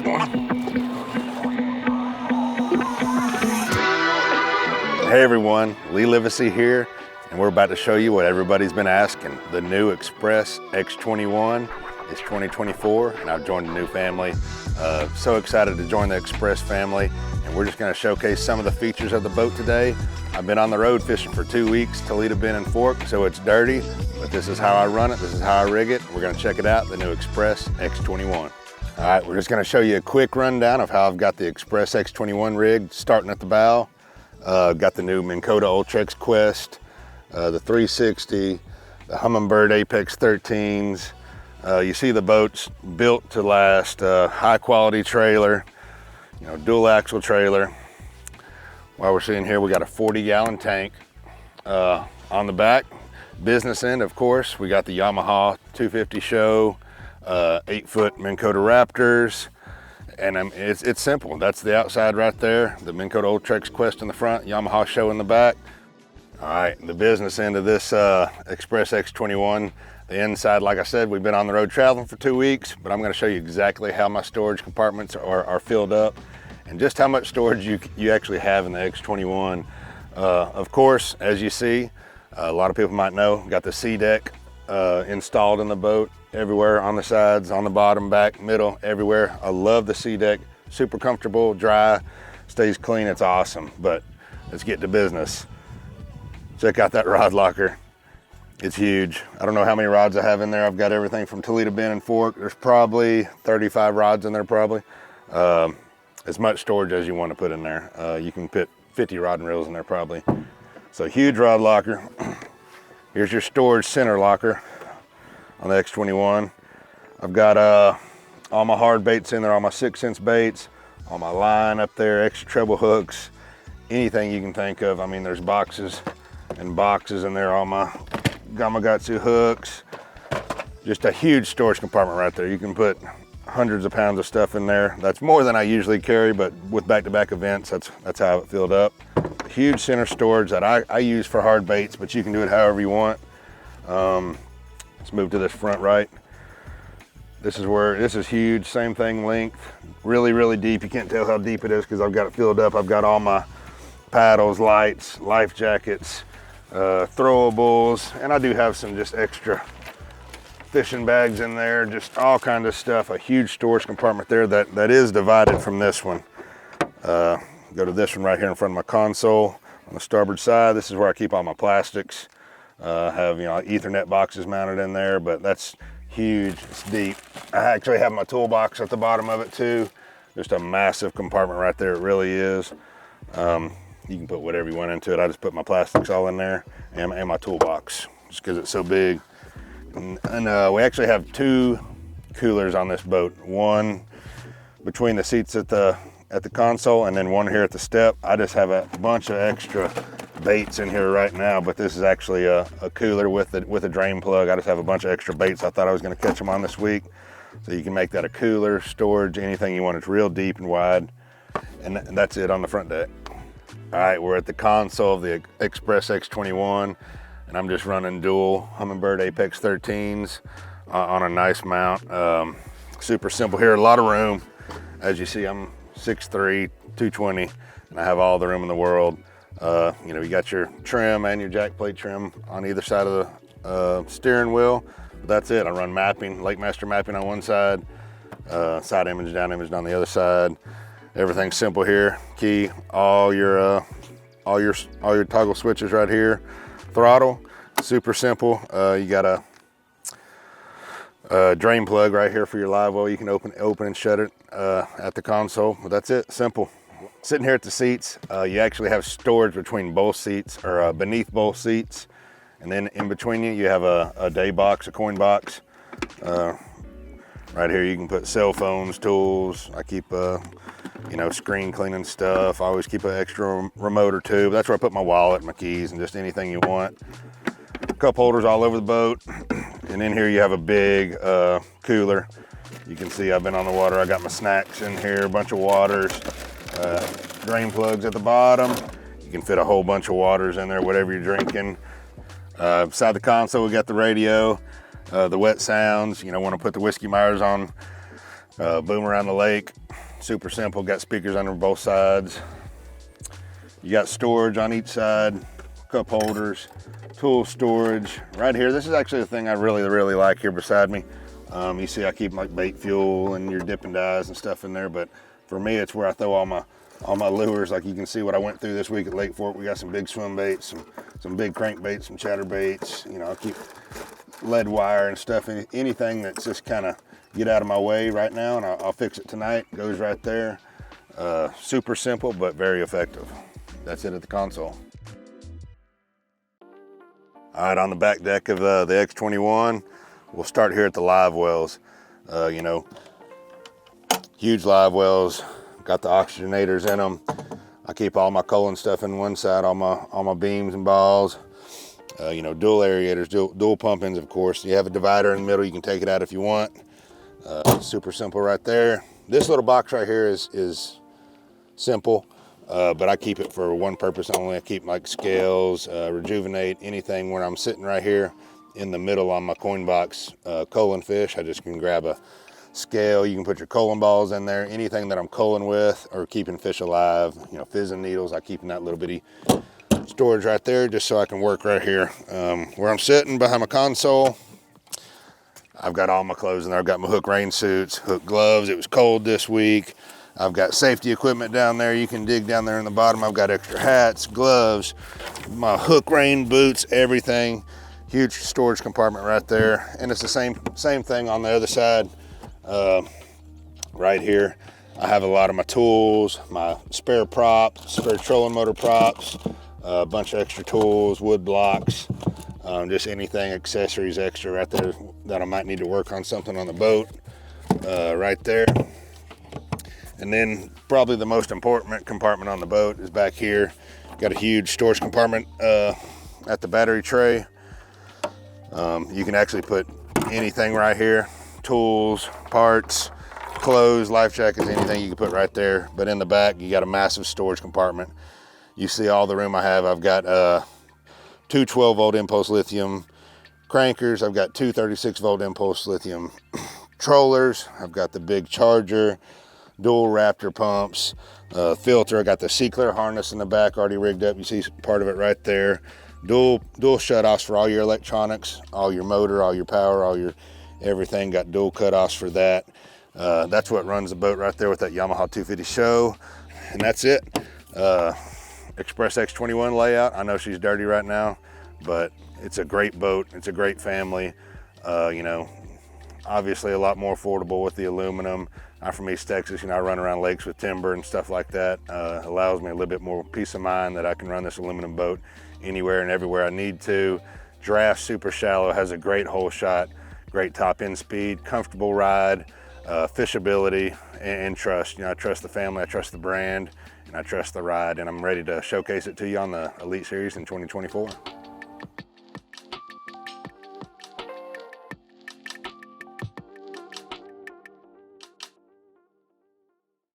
Hey everyone, Lee Livesey here, and we're about to show you what everybody's been asking. The new Xpress X21 is 2024, and I've joined a new family. So excited to join the Xpress family, and we're just going to showcase some of the features of the boat today. I've been on the road fishing for 2 weeks, Toledo Bend and Fork, so it's dirty, but this is how I run it, this is how I rig it. We're going to check it out, the new Xpress X21. All right, we're just going to show you a quick rundown of how I've got the Xpress X21 rigged, starting at the bow. Got the new Minn Kota Ultrex Quest, the 360, the Humminbird Apex 13s. You see the boat's built to last, high quality trailer, you know, dual axle trailer. While we're sitting here, we got a 40-gallon tank. On the back, business end, of course, we got the Yamaha 250 show, 8-foot Minn Kota Raptors. And it's simple. That's the outside right there. The Minn Kota Ultrex Quest in the front, Yamaha show in the back. All right, the business end of this Xpress X21. The inside, like I said, we've been on the road traveling for 2 weeks, but I'm going to show you exactly how my storage compartments are filled up and just how much storage you actually have in the X21. Of course, as you see, a lot of people might know, got the C deck installed in the boat. Everywhere on the sides, on the bottom, back, middle, everywhere. I love the C deck, super comfortable, dry, stays clean, it's awesome. But let's get to business. Check out that rod locker. It's huge. I don't know how many rods I have in there. I've got everything from Toledo Bend and Fork. There's probably 35 rods in there probably. As much storage as you want to put in there. You can put 50 rod and reels in there probably. So huge rod locker. Here's your storage center locker on the X21. I've got all my hard baits in there, all my 6-cents baits, all my line up there, extra treble hooks, anything you can think of. I mean, there's boxes and boxes in there, all my Gamakatsu hooks. Just a huge storage compartment right there. You can put hundreds of pounds of stuff in there. That's more than I usually carry, but with back-to-back events, that's how it filled up. Huge center storage that I use for hard baits, but you can do it however you want. Let's move to this front right. This is huge, same thing, length, really, really deep. You can't tell how deep it is because I've got it filled up. I've got all my paddles, lights, life jackets, throwables, and I do have some just extra fishing bags in there, just all kinds of stuff. A huge storage compartment there that is divided from this one. Go to this one right here in front of my console on the starboard side. This is where I keep all my plastics. Have, you know, Ethernet boxes mounted in there, but that's huge, it's deep. I actually have my toolbox at the bottom of it too. Just a massive compartment right there, it really is. You can put whatever you want into it. I just put my plastics all in there and my toolbox, just because it's so big. And we actually have 2 coolers on this boat. One between the seats at the console, and then one here at the step. I just have a bunch of extra baits in here right now, but this is actually a cooler with a drain plug. I just have a bunch of extra baits. I thought I was going to catch them on this week. So you can make that a cooler, storage, anything you want. It's real deep and wide, and that's it on the front deck. All right, we're at the console of the Xpress X21, and I'm just running dual Humminbird Apex 13s on a nice mount. Super simple here, a lot of room. As you see, I'm 6'3", 220, and I have all the room in the world. You know, you got your trim and your jack plate trim on either side of the steering wheel. But that's it. I run mapping, Lake Master mapping on one side, side image, down image on the other side. Everything's simple here. Key, all your toggle switches right here. Throttle, super simple. You got a drain plug right here for your live well. You can open and shut it at the console. But that's it, simple. Sitting here at the seats, you actually have storage between both seats, or beneath both seats. And then in between you have a day box, a coin box. Right here you can put cell phones, tools. I keep, you know, screen cleaning stuff. I always keep an extra remote or two. That's where I put my wallet, my keys, and just anything you want. Cup holders all over the boat. And in here you have a big cooler. You can see I've been on the water. I got my snacks in here, a bunch of waters. Drain plugs at the bottom. You can fit a whole bunch of waters in there, whatever you're drinking. Beside the console, we got the radio, the wet sounds. You know, want to put the Whiskey Myers on Boom around the lake, super simple, got speakers under both sides. You got storage on each side, cup holders, tool storage. Right here, this is actually the thing I really like here beside me. You see I keep like bait fuel and your dipping dyes and stuff in there, but for me, it's where I throw all my lures. Like you can see what I went through this week at Lake Fork. We got some big swim baits, some big crankbaits, some chatter baits. You know, I keep lead wire and stuff, anything that's just kind of get out of my way right now, and I'll fix it tonight. Goes right there. Super simple, but very effective. That's it at the console. All right, on the back deck of the X21, we'll start here at the live wells. You know, huge live wells, got the oxygenators in them. I keep all my Colin stuff in one side, all my beams and balls. You know, dual aerators, dual pump ins, of course. You have a divider in the middle, you can take it out if you want. Super simple right there. This little box right here is simple, but I keep it for one purpose only. I keep like scales, rejuvenate, anything when I'm sitting right here in the middle on my coin box, Colin fish. I just can grab a scale. You can put your Colin balls in there, anything that I'm Colin with or keeping fish alive. You know, fizzing needles, I keep in that little bitty storage right there just so I can work right here. Where I'm sitting behind my console, I've got all my clothes in there. I've got my hook rain suits, hook gloves. It was cold this week. I've got safety equipment down there. You can dig down there in the bottom. I've got extra hats, gloves, my hook rain boots, everything. Huge storage compartment right there. And it's the same thing on the other side. Right here, I have a lot of my tools, my spare props, spare trolling motor props, a bunch of extra tools, wood blocks, just anything, accessories extra right there that I might need to work on something on the boat, right there. And then probably the most important compartment on the boat is back here. Got a huge storage compartment at the battery tray. You can actually put anything right here, tools, parts, clothes, life jackets, anything you can put right there. But in the back, you got a massive storage compartment. You see all the room I have. I've got two 12-volt impulse lithium crankers. I've got two 36-volt impulse lithium trollers. I've got the big charger, dual Raptor pumps, filter. I got the C-Clear harness in the back already rigged up. You see part of it right there. Dual shutoffs for all your electronics, all your motor, all your power, all your everything. Got dual cutoffs for that. That's what runs the boat right there with that Yamaha 250 show. And that's it. Xpress X21 layout. I know she's dirty right now, but it's a great boat. It's a great family. You know, obviously a lot more affordable with the aluminum. I'm from East Texas, you know, I run around lakes with timber and stuff like that. Allows me a little bit more peace of mind that I can run this aluminum boat anywhere and everywhere I need to. Draft super shallow, has a great hole shot, great top end speed, comfortable ride, fishability, and trust. You know, I trust the family, I trust the brand, and I trust the ride, and I'm ready to showcase it to you on the Elite Series in 2024.